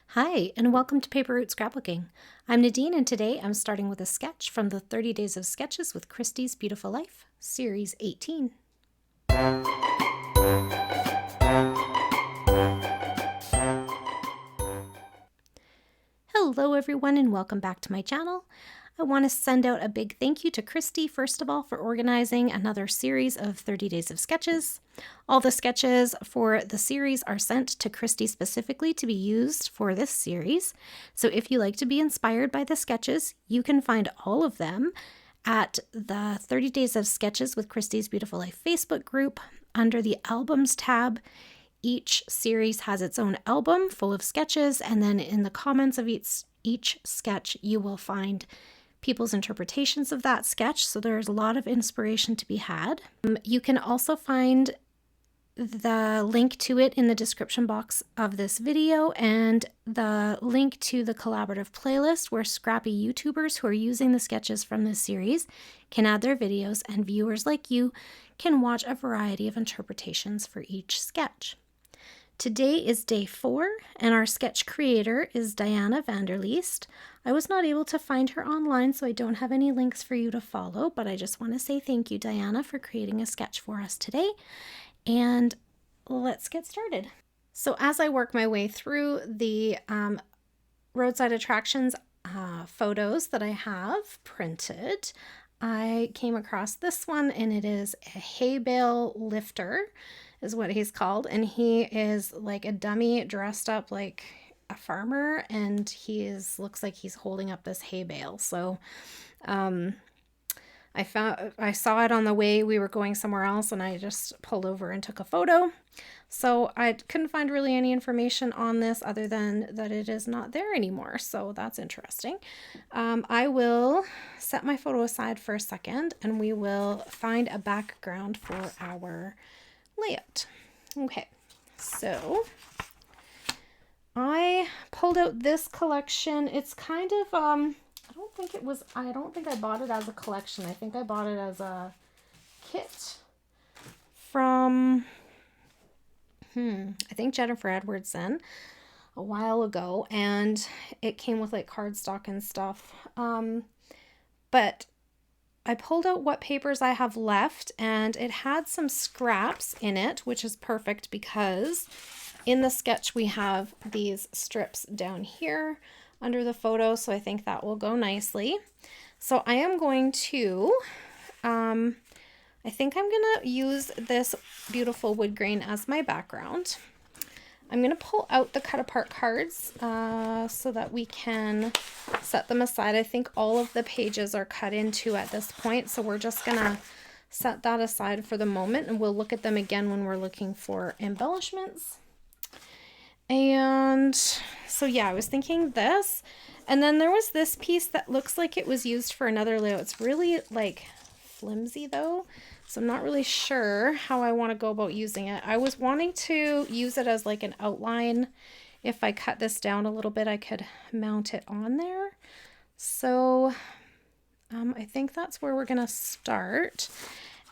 Hi, and welcome to Paper Route Scrapbooking. I'm Nadine, and today I'm starting with a sketch from the 30 Days of Sketches with Christy's Beautiful Life, Series 18. Hello everyone, and welcome back to my channel. I want to send out a big thank you to Christy, first of all, for organizing another series of 30 Days of Sketches. All the sketches for the series are sent to Christy specifically to be used for this series. So if you like to be inspired by the sketches, you can find all of them at the 30 Days of Sketches with Christy's Beautiful Life Facebook group under the Albums tab. Each series has its own album full of sketches, and then in the comments of each sketch, you will find people's interpretations of that sketch, so there's a lot of inspiration to be had. You can also find the link to it in the description box of this video and the link to the collaborative playlist where scrappy YouTubers who are using the sketches from this series can add their videos, and viewers like you can watch a variety of interpretations for each sketch. Today is day 4, and our sketch creator is Vanderleest. I was not able to find her online, so I don't have any links for you to follow, but I just want to say thank you, Diana, for creating a sketch for us today. And let's get started. So as I work my way through the roadside attractions photos that I have printed, I came across this one, and it is a hay bale lifter is what he's called, and he is like a dummy dressed up like a farmer, and looks like he's holding up this hay bale. So I saw it on the way we were going somewhere else, and I just pulled over and took a photo. So I couldn't find really any information on this other than that it is not there anymore, so that's interesting. I will set my photo aside for a second, and we will find a background for our layout. Okay, so I pulled out this collection. It's kind of I don't think I bought it as a collection. I think I bought it as a kit from I think Jennifer Edwardson a while ago, and it came with like cardstock and stuff. But I pulled out what papers I have left, and it had some scraps in it, which is perfect because in the sketch we have these strips down here under the photo, so I think that will go nicely. So I am going to, I think I'm going to use this beautiful wood grain as my background. I'm going to pull out the cut apart cards so that we can set them aside. I think all of the pages are cut into at this point, so we're just going to set that aside for the moment, and we'll look at them again when we're looking for embellishments. And so yeah, I was thinking this, and then there was this piece that looks like it was used for another layout. It's really like flimsy though, so I'm not really sure how I want to go about using it. I was wanting to use it as like an outline. If I cut this down a little bit, I could mount it on there. So I think that's where we're gonna start.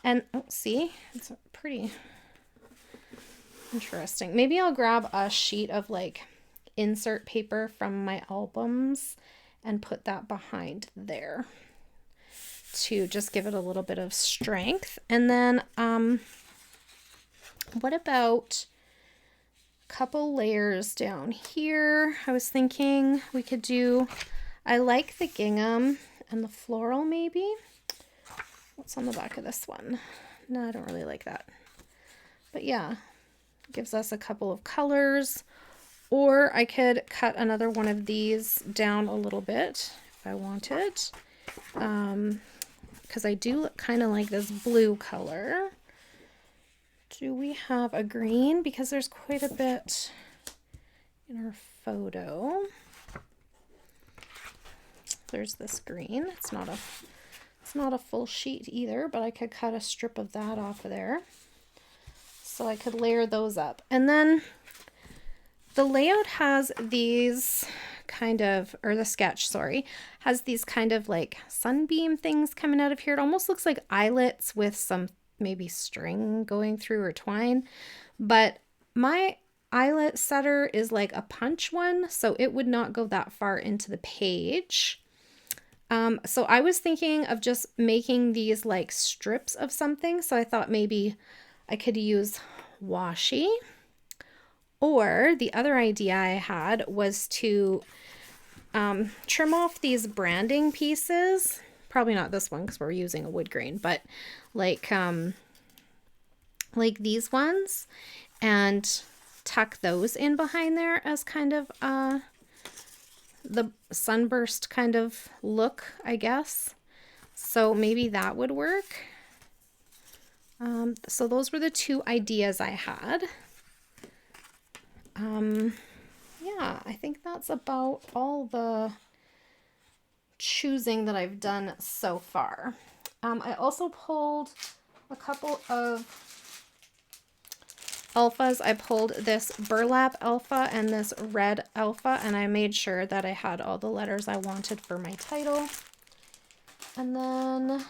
And see, it's pretty interesting. Maybe I'll grab a sheet of like insert paper from my albums and put that behind there to just give it a little bit of strength. And then what about a couple layers down here? I was thinking we could do, I like the gingham and the floral maybe. What's on the back of this one? No, I don't really like that. But yeah, gives us a couple of colors. Or I could cut another one of these down a little bit if I wanted. Because I do kind of like this blue color. Do we have a green? Because there's quite a bit in our photo. There's this green. It's not a full sheet either, but I could cut a strip of that off of there. So I could layer those up. And then the layout has these kind of, or the sketch, sorry, has these kind of like sunbeam things coming out of here. It almost looks like eyelets with some maybe string going through or twine. But eyelet setter is like a punch one, so it would not go that far into the page. So I was thinking of just making these like strips of something. So I thought maybe I could use washi, or the other idea I had was to trim off these branding pieces. Probably not this one because we're using a wood grain, but like these ones, and tuck those in behind there as kind of the sunburst kind of look, I guess. So maybe that would work. So those were the two ideas I had. Yeah, I think that's about all the choosing that I've done so far. I also pulled a couple of alphas. I pulled this burlap alpha and this red alpha, and I made sure that I had all the letters I wanted for my title. And then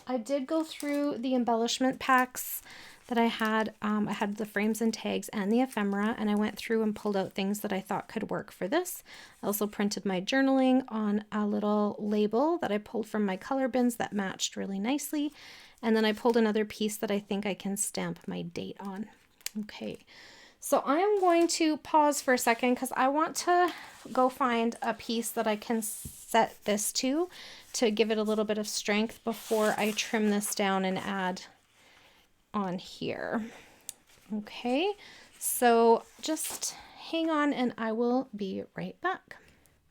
I did go through the embellishment packs that I had. I had the frames and tags and the ephemera, and I went through and pulled out things that I thought could work for this. I also printed my journaling on a little label that I pulled from my color bins that matched really nicely. And then I pulled another piece that I think I can stamp my date on. Okay, so I am going to pause for a second because I want to go find a piece that I can set this to give it a little bit of strength before I trim this down and add on here. Okay, so just hang on and I will be right back.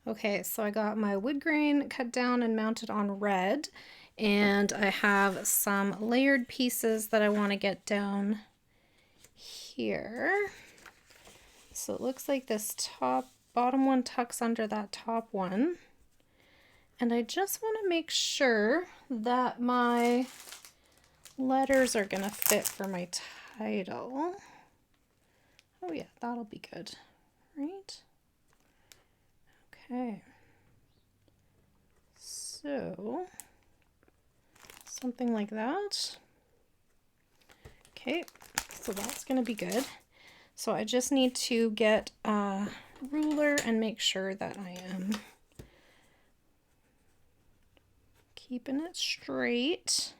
Okay, so I got my wood grain cut down and mounted on red, and I have some layered pieces that I want to get down here. So it looks like this bottom one tucks under that top one, and I just want to make sure that my letters are gonna fit for my title. Oh yeah, that'll be good, right? Okay, so something like that. Okay, so that's gonna be good. So I just need to get a ruler and make sure that I am keeping it straight.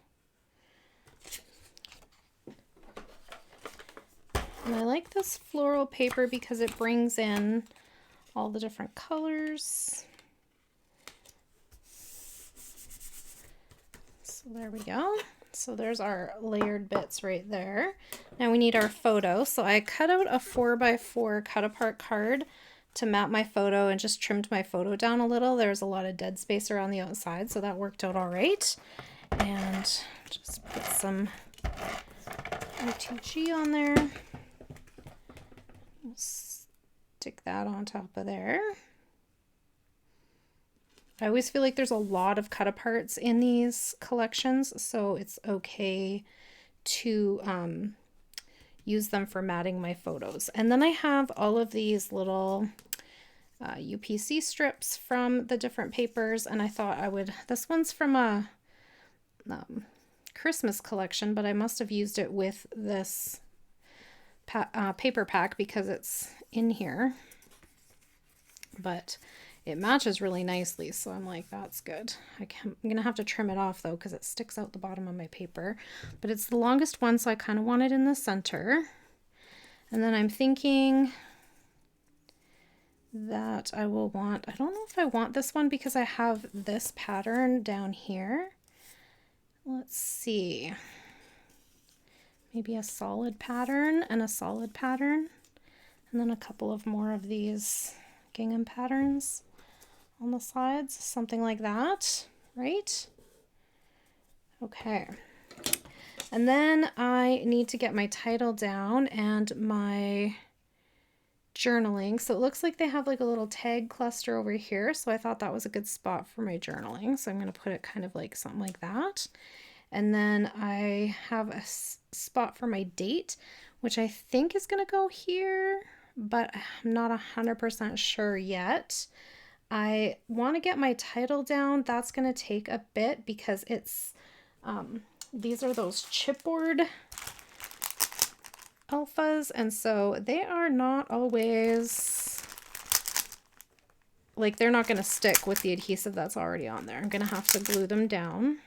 And I like this floral paper because it brings in all the different colors. So there we go. So there's our layered bits right there. Now we need our photo. So I cut out a 4x4 cut apart card to map my photo and just trimmed my photo down a little. There's a lot of dead space around the outside, so that worked out all right. And just put some OTG on there. We'll stick that on top of there. I always feel like there's a lot of cut aparts in these collections, so it's okay to use them for matting my photos. And then I have all of these little UPC strips from the different papers, and I thought I would, this one's from a Christmas collection, but I must have used it with this paper pack because it's in here. But it matches really nicely, so I'm like, that's good. I'm gonna have to trim it off though because it sticks out the bottom of my paper, but it's the longest one, so I kind of want it in the center. And then I'm thinking that I will want, I don't know if I want this one because I have this pattern down here. Let's see, maybe a solid pattern and a solid pattern, and then a couple of more of these gingham patterns on the sides, something like that, right? Okay. And then I need to get my title down and my journaling. So it looks like they have like a little tag cluster over here. So I thought that was a good spot for my journaling. So I'm going to put it kind of like something like that. And then I have a spot for my date, which I think is going to go here, but I'm not 100% sure yet. I want to get my title down. That's going to take a bit because it's, these are those chipboard alphas, and so they are not always, like, they're not going to stick with the adhesive that's already on there. I'm going to have to glue them down.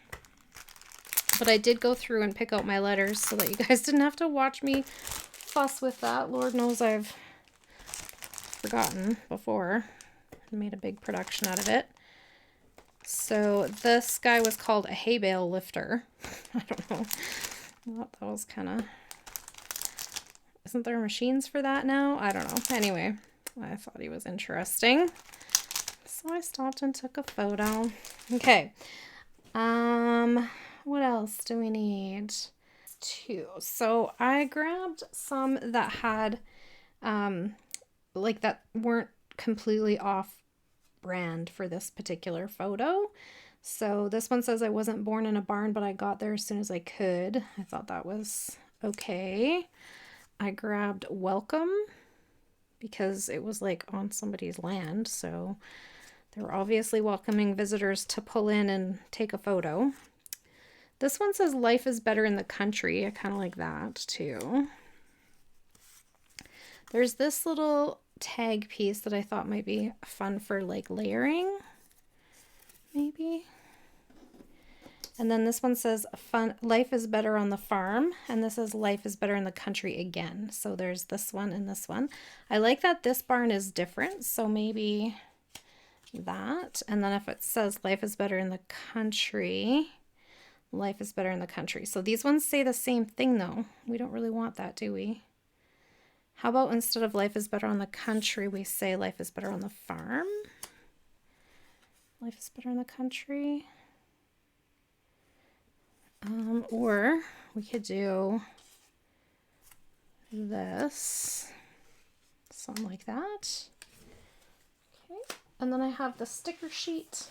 But I did go through and pick out my letters so that you guys didn't have to watch me fuss with that. Lord knows I've forgotten before and made a big production out of it. So this guy was called a hay bale lifter. I don't know. I thought that was kind of... Isn't there machines for that now? I don't know. Anyway, I thought he was interesting. So I stopped and took a photo. Okay. What else do we need? Two. So I grabbed some that had, like, that weren't completely off brand for this particular photo. So this one says I wasn't born in a barn, but I got there as soon as I could. I thought that was okay. I grabbed welcome because it was like on somebody's land. So they were obviously welcoming visitors to pull in and take a photo. This one says life is better in the country. I kind of like that too. There's this little tag piece that I thought might be fun for like layering, maybe. And then this one says fun, life is better on the farm. And this is life is better in the country again. So there's this one and this one. I like that this barn is different. So maybe that. And then if it says life is better in the country, life is better in the country. So these ones say the same thing though. We don't really want that, do we? How about instead of life is better on the country, we say life is better on the farm? Life is better in the country. Or we could do this, something like that. Okay, and then I have the sticker sheet.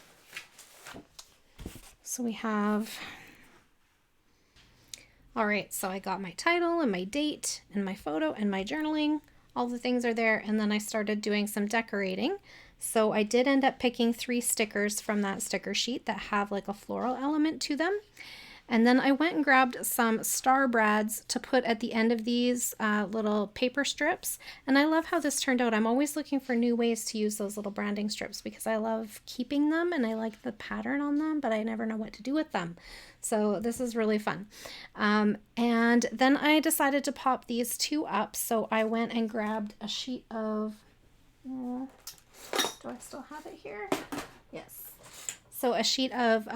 So we have, all right, so I got my title and my date and my photo and my journaling. All the things are there. And then I started doing some decorating. So I did end up picking 3 stickers from that sticker sheet that have like a floral element to them. And then I went and grabbed some star brads to put at the end of these little paper strips. And I love how this turned out. I'm always looking for new ways to use those little branding strips because I love keeping them and I like the pattern on them, but I never know what to do with them. So this is really fun. And then I decided to pop these 2 up. So I went and grabbed a sheet of, do I still have it here? Yes. So a sheet of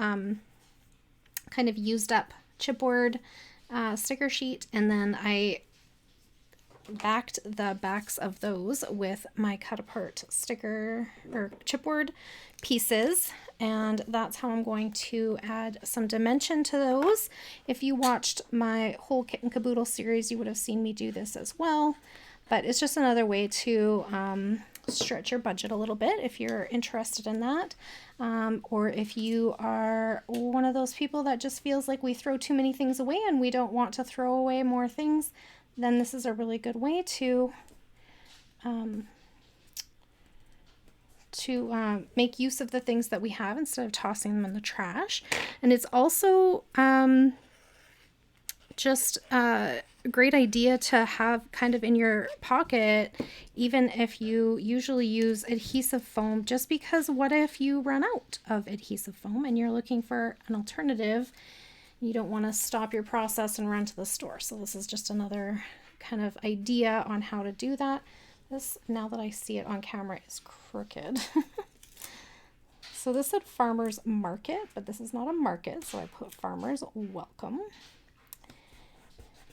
kind of used up chipboard sticker sheet, and then I backed the backs of those with my cut apart sticker or chipboard pieces, and that's how I'm going to add some dimension to those. If you watched my whole Kit and Caboodle series, you would have seen me do this as well, but it's just another way to stretch your budget a little bit if you're interested in that. Or if you are one of those people that just feels like we throw too many things away and we don't want to throw away more things, then this is a really good way to make use of the things that we have instead of tossing them in the trash. And it's also just a great idea to have kind of in your pocket, even if you usually use adhesive foam, just because what if you run out of adhesive foam and you're looking for an alternative? You don't want to stop your process and run to the store. So this is just another kind of idea on how to do that. This, now that I see it on camera, is crooked. So this said Farmers Market, but this is not a market, so I put Farmers Welcome.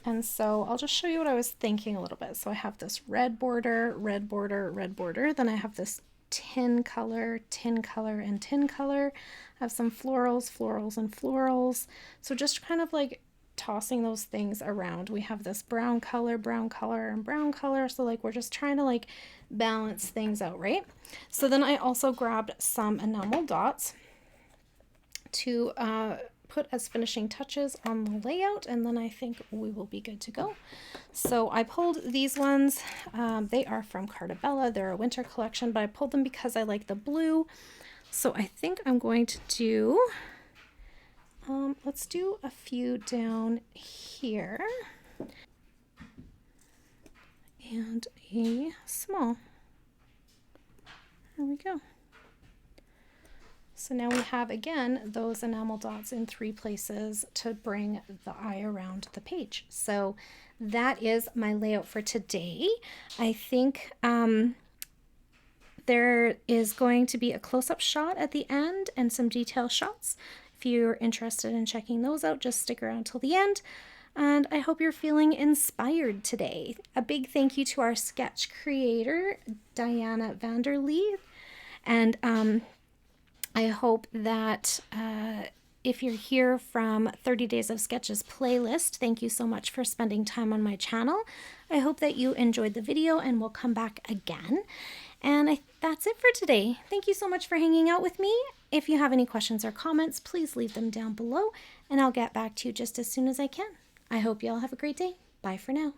And so I'll just show you what I was thinking a little bit. So I have this red border, red border, red border. Then I have this tin color, tin color, and tin color. I have some florals, florals, and florals. So just kind of like tossing those things around. We have this brown color, and brown color. So like we're just trying to like balance things out, right? So then I also grabbed some enamel dots to put as finishing touches on the layout, and then I think we will be good to go. So I pulled these ones. They are from Cartabella. They're a winter collection, but I pulled them because I like the blue. So I think I'm going to do, let's do a few down here. and a small. There we go. So now we have, again, those enamel dots in 3 places to bring the eye around the page. So that is my layout for today. I think there is going to be a close-up shot at the end and some detail shots. If you're interested in checking those out, just stick around till the end. And I hope you're feeling inspired today. A big thank you to our sketch creator, Diana Vanderleest. And I hope that if you're here from 30 Days of Sketches playlist, thank you so much for spending time on my channel. I hope that you enjoyed the video and will come back again. And that's it for today. Thank you so much for hanging out with me. If you have any questions or comments, please leave them down below and I'll get back to you just as soon as I can. I hope you all have a great day. Bye for now.